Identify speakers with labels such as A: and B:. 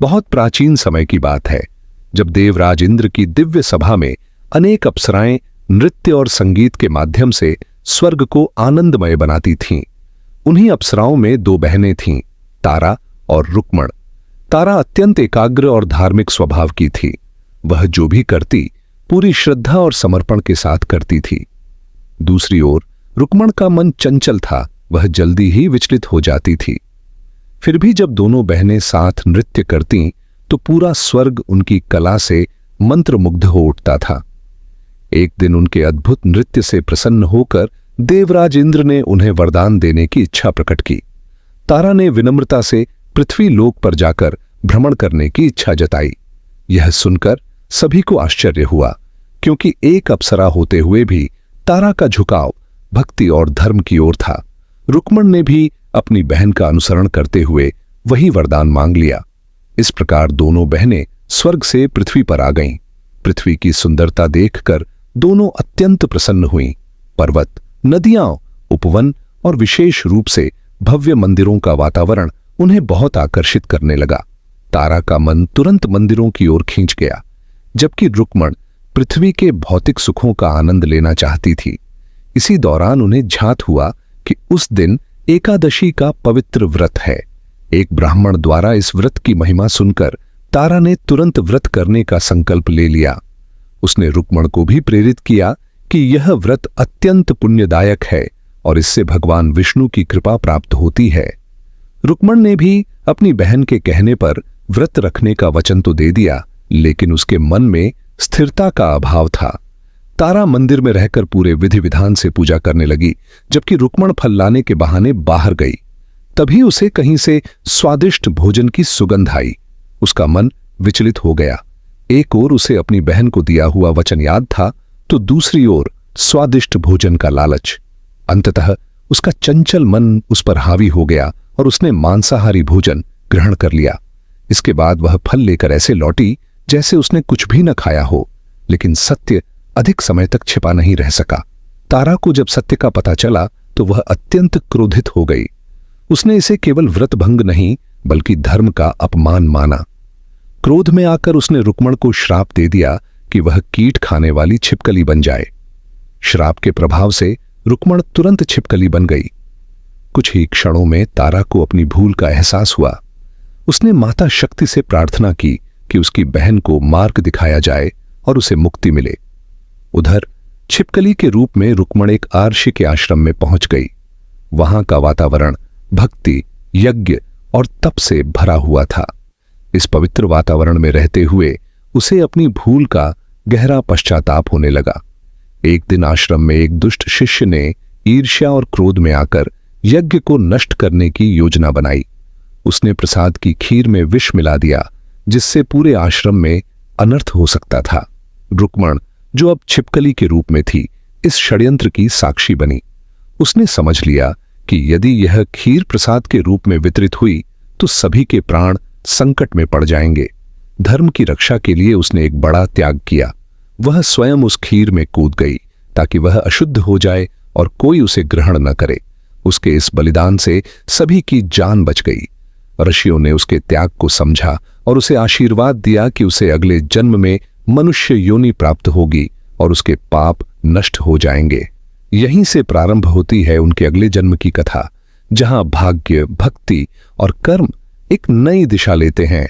A: बहुत प्राचीन समय की बात है, जब देवराज इंद्र की दिव्य सभा में अनेक अप्सराएं नृत्य और संगीत के माध्यम से स्वर्ग को आनंदमय बनाती थीं। उन्हीं अप्सराओं में दो बहनें थीं, तारा और रुक्मण। तारा अत्यंत एकाग्र और धार्मिक स्वभाव की थी। वह जो भी करती पूरी श्रद्धा और समर्पण के साथ करती थी। दूसरी ओर रुक्मण का मन चंचल था, वह जल्दी ही विचलित हो जाती थी। फिर भी जब दोनों बहनें साथ नृत्य करतीं तो पूरा स्वर्ग उनकी कला से मंत्रमुग्ध हो उठता था। एक दिन उनके अद्भुत नृत्य से प्रसन्न होकर देवराज इंद्र ने उन्हें वरदान देने की इच्छा प्रकट की। तारा ने विनम्रता से पृथ्वी लोक पर जाकर भ्रमण करने की इच्छा जताई। यह सुनकर सभी को आश्चर्य हुआ, क्योंकि एक अप्सरा होते हुए भी तारा का झुकाव भक्ति और धर्म की ओर था। रुक्मण ने भी अपनी बहन का अनुसरण करते हुए वही वरदान मांग लिया। इस प्रकार दोनों बहनें स्वर्ग से पृथ्वी पर आ गईं। पृथ्वी की सुंदरता देखकर दोनों अत्यंत प्रसन्न हुईं। पर्वत, नदियां, उपवन और विशेष रूप से भव्य मंदिरों का वातावरण उन्हें बहुत आकर्षित करने लगा। तारा का मन तुरंत मंदिरों की ओर खींच गया, जबकि रुक्मण पृथ्वी के भौतिक सुखों का आनंद लेना चाहती थी। इसी दौरान उन्हें ज्ञात हुआ कि उस दिन एकादशी का पवित्र व्रत है। एक ब्राह्मण द्वारा इस व्रत की महिमा सुनकर तारा ने तुरंत व्रत करने का संकल्प ले लिया। उसने रुक्मण को भी प्रेरित किया कि यह व्रत अत्यंत पुण्यदायक है और इससे भगवान विष्णु की कृपा प्राप्त होती है। रुक्मण ने भी अपनी बहन के कहने पर व्रत रखने का वचन तो दे दिया, लेकिन उसके मन में स्थिरता का अभाव था। तारा मंदिर में रहकर पूरे विधि विधान से पूजा करने लगी, जबकि रुक्मण फल लाने के बहाने बाहर गई। तभी उसे कहीं से स्वादिष्ट भोजन की सुगंध आई। उसका मन विचलित हो गया। एक ओर उसे अपनी बहन को दिया हुआ वचन याद था, तो दूसरी ओर स्वादिष्ट भोजन का लालच। अंततः उसका चंचल मन उस पर हावी हो गया और उसने मांसाहारी भोजन ग्रहण कर लिया। इसके बाद वह फल लेकर ऐसे लौटी जैसे उसने कुछ भी न खाया हो, लेकिन सत्य अधिक समय तक छिपा नहीं रह सका। तारा को जब सत्य का पता चला तो वह अत्यंत क्रोधित हो गई। उसने इसे केवल व्रत भंग नहीं बल्कि धर्म का अपमान माना। क्रोध में आकर उसने रुक्मण को श्राप दे दिया कि वह कीट खाने वाली छिपकली बन जाए। श्राप के प्रभाव से रुक्मण तुरंत छिपकली बन गई। कुछ ही क्षणों में तारा को अपनी भूल का एहसास हुआ। उसने माता शक्ति से प्रार्थना की कि उसकी बहन को मार्ग दिखाया जाए और उसे मुक्ति मिले। उधर छिपकली के रूप में रुक्मण एक आर्षि के आश्रम में पहुंच गई। वहां का वातावरण भक्ति, यज्ञ और तप से भरा हुआ था। इस पवित्र वातावरण में रहते हुए उसे अपनी भूल का गहरा पश्चाताप होने लगा। एक दिन आश्रम में एक दुष्ट शिष्य ने ईर्ष्या और क्रोध में आकर यज्ञ को नष्ट करने की योजना बनाई। उसने प्रसाद की खीर में विष मिला दिया, जिससे पूरे आश्रम में अनर्थ हो सकता था। रुक्मण, जो अब छिपकली के रूप में थी, इस षड्यंत्र की साक्षी बनी। उसने समझ लिया कि यदि यह खीर प्रसाद के रूप में वितरित हुई तो सभी के प्राण संकट में पड़ जाएंगे। धर्म की रक्षा के लिए उसने एक बड़ा त्याग किया। वह स्वयं उस खीर में कूद गई ताकि वह अशुद्ध हो जाए और कोई उसे ग्रहण न करे। उसके इस बलिदान से सभी की जान बच गई। ऋषियों ने उसके त्याग को समझा और उसे आशीर्वाद दिया कि उसे अगले जन्म में मनुष्य योनि प्राप्त होगी और उसके पाप नष्ट हो जाएंगे। यहीं से प्रारंभ होती है उनके अगले जन्म की कथा, जहां भाग्य, भक्ति और कर्म एक नई दिशा लेते हैं।